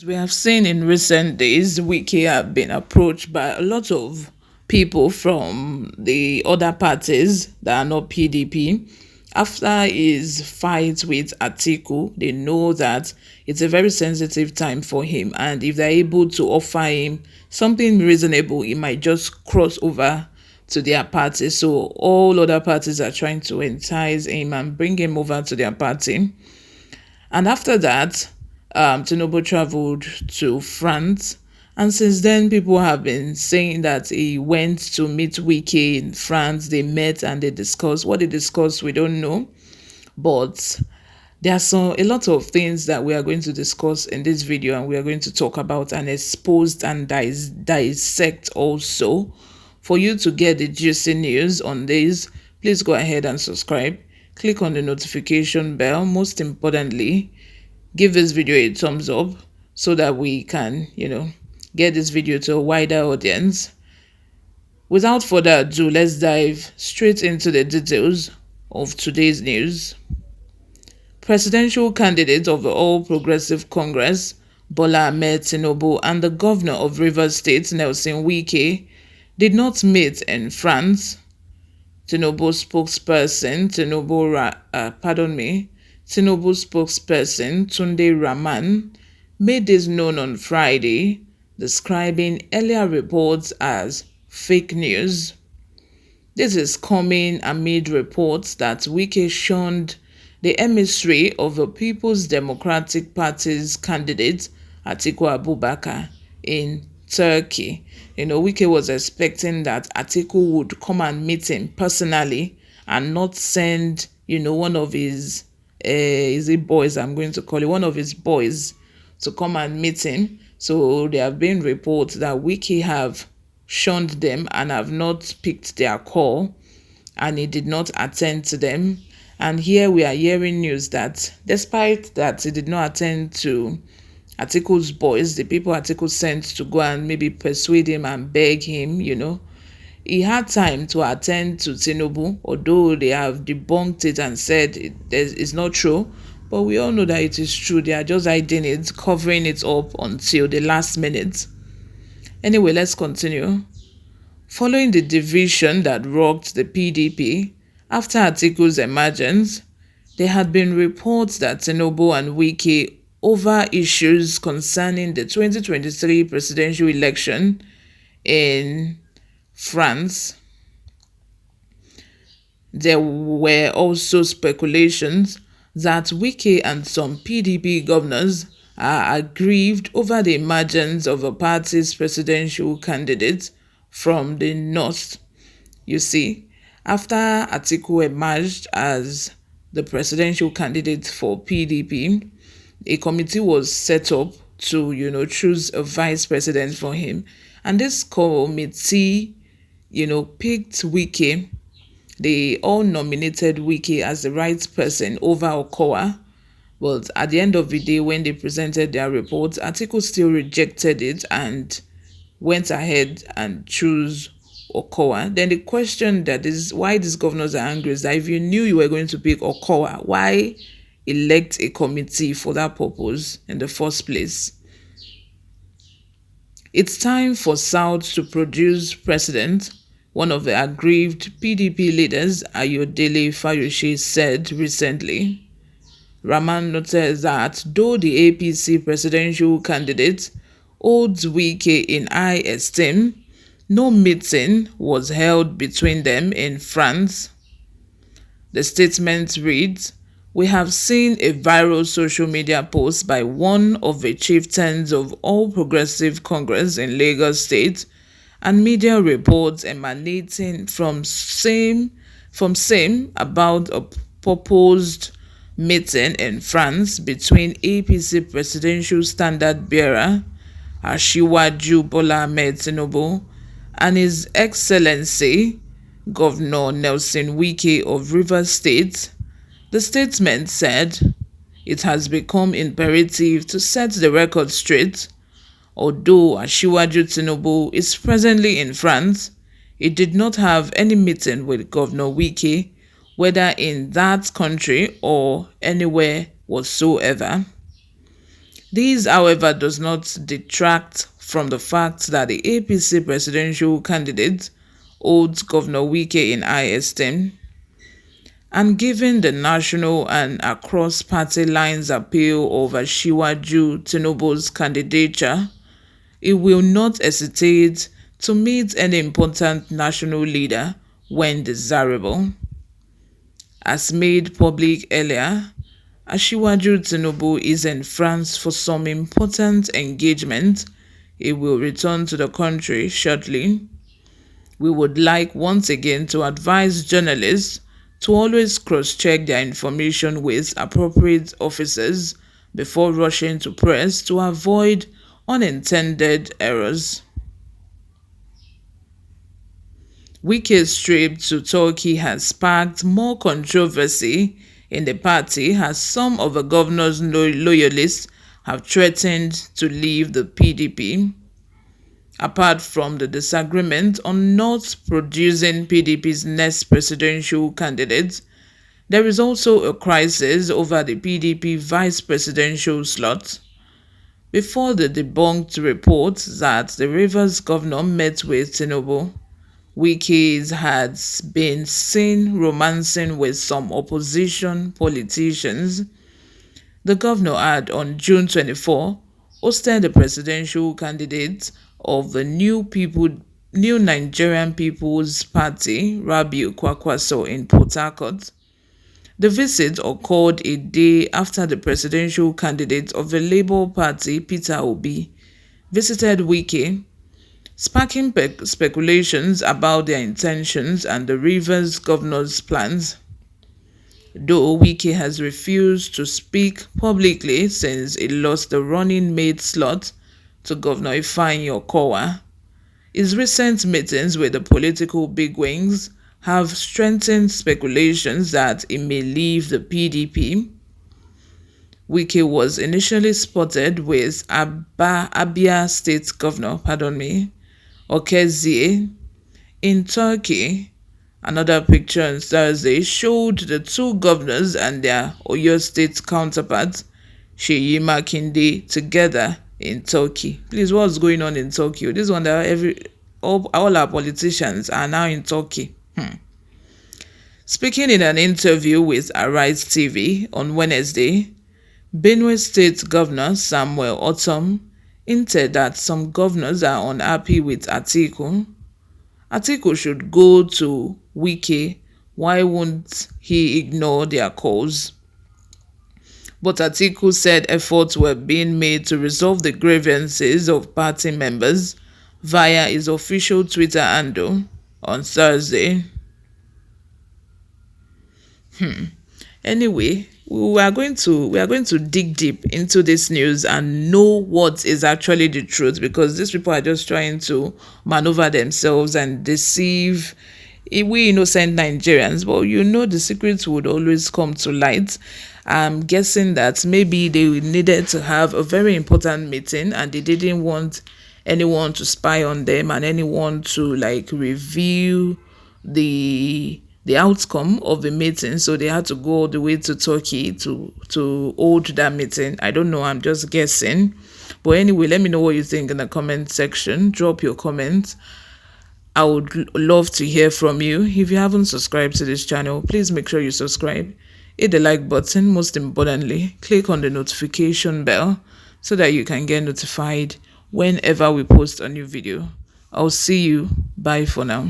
We have seen in recent days, Wiki have been approached by a lot of people from the other parties that are not PDP. After his fight with Atiku, they know that it's a very sensitive time for him, and if they're able to offer him something reasonable, he might just cross over to their party. So all other parties are trying to entice him and bring him over to their party. And after that, Tinubu traveled to France. And since then, people have been saying that he went to meet Wike in France. They met and they discussed. What they discussed, we don't know. But there are a lot of things that we are going to discuss in this video, and we are going to talk about and expose and dissect also. For you to get the juicy news on this, please go ahead and subscribe. Click on the notification bell. Most importantly, give this video a thumbs up so that we can, get this video to a wider audience. Without further ado, let's dive straight into the details of today's news. Presidential candidate of the All Progressive Congress, Bola Ahmed Tinubu, and the governor of Rivers State, Nelson Wike, did not meet in France. Tinubu spokesperson Tunde Rahman made this known on Friday, describing earlier reports as fake news. This is coming amid reports that Wike shunned the emissary of the People's Democratic Party's candidate, Atiku Abubakar, in Turkey. Wike was expecting that Atiku would come and meet him personally and not send, one of his is it boys, I'm going to call it, one of his boys to come and meet him. So there have been reports that Wike have shunned them and have not picked their call, and he did not attend to them. And here we are hearing news that despite that he did not attend to Atiku's boys, the people Atiku sent to go and maybe persuade him and beg him, he had time to attend to Tinubu, although they have debunked it and said it's not true. But we all know that it is true. They are just hiding it, covering it up until the last minute. Anyway, let's continue. Following the division that rocked the PDP after Atiku's emergence, there had been reports that Tinubu and Wike over issues concerning the 2023 presidential election in France. There were also speculations that Wike and some PDP governors are aggrieved over the emergence of a party's presidential candidate from the north. You see, after Atiku emerged as the presidential candidate for PDP, a committee was set up to, choose a vice president for him. And this committee, picked Wike. They all nominated Wike as the right person over Okowa. But at the end of the day, when they presented their report, Atiku still rejected it and went ahead and chose Okowa. Then the question that is why these governors are angry is that if you knew you were going to pick Okowa, why elect a committee for that purpose in the first place? It's time for South to produce president, one of the aggrieved PDP leaders, Ayodele Fayose, said recently. Rahman noted that though the APC presidential candidate holds Wike in high esteem, no meeting was held between them in France. The statement reads, "We have seen a viral social media post by one of the chieftains of All Progressive Congress in Lagos State and media reports emanating from same about a proposed meeting in France between APC presidential standard bearer Asiwaju Bola Ahmed Tinubu and His Excellency Governor Nelson Wike of Rivers State." The statement said, "It has become imperative to set the record straight. Although Asiwaju Tinubu is presently in France, he did not have any meeting with Governor Wike, whether in that country or anywhere whatsoever." This, however, does not detract from the fact that the APC presidential candidate holds Governor Wike in high esteem, and given the national and across party lines appeal of Asiwaju Tinubu's candidature, it will not hesitate to meet any important national leader when desirable. As made public earlier, Asiwaju Tinubu is in France for some important engagement. He will return to the country shortly. We would like once again to advise journalists to always cross-check their information with appropriate officers before rushing to press to avoid unintended errors. Wike's trip to Turkey has sparked more controversy in the party as some of the governor's loyalists have threatened to leave the PDP. Apart from the disagreement on not producing PDP's next presidential candidate, there is also a crisis over the PDP vice presidential slot. Before the debunked report that the Rivers governor met with Tinubu, Wike had been seen romancing with some opposition politicians. The governor had, on June 24, hosted the presidential candidate of the New Nigerian People's Party, Rabiu Kwakwaso, in Port Harcourt. The visit occurred a day after the presidential candidate of the Labour Party, Peter Obi, visited Wike, sparking speculations about their intentions and the Rivers governor's plans. Though Wike has refused to speak publicly since he lost the running mate slot to Governor Ifeanyi Okowa, his recent meetings with the political bigwigs have strengthened speculations that he may leave the PDP. Wike was initially spotted with Abia State Governor, Okezie, in Turkey. Another picture on Thursday showed the two governors and their Oyo State counterparts, Seyi Makinde, together in Turkey. Please, what's going on in Turkey? This one that all our politicians are now in Turkey. Speaking in an interview with Arise TV on Wednesday, Benue State Governor Samuel Otom hinted that some governors are unhappy with Atiku. Atiku should go to Wike. Why won't he ignore their calls? But Atiku said efforts were being made to resolve the grievances of party members via his official Twitter handle on Thursday. Anyway, we are going to dig deep into this news and know what is actually the truth, because these people are just trying to maneuver themselves and deceive we innocent Nigerians. But the secrets would always come to light. I'm guessing that maybe they needed to have a very important meeting and they didn't want anyone to spy on them and anyone to reveal the outcome of the meeting, so they had to go all the way to Turkey to hold that meeting. I don't know, I'm just guessing. But anyway, let me know what you think in the comment section. Drop your comments. I would love to hear from you. If you haven't subscribed to this channel, please make sure you subscribe. Hit the like button. Most importantly, click on the notification bell so that you can get notified whenever we post a new video. I'll see you. Bye for now.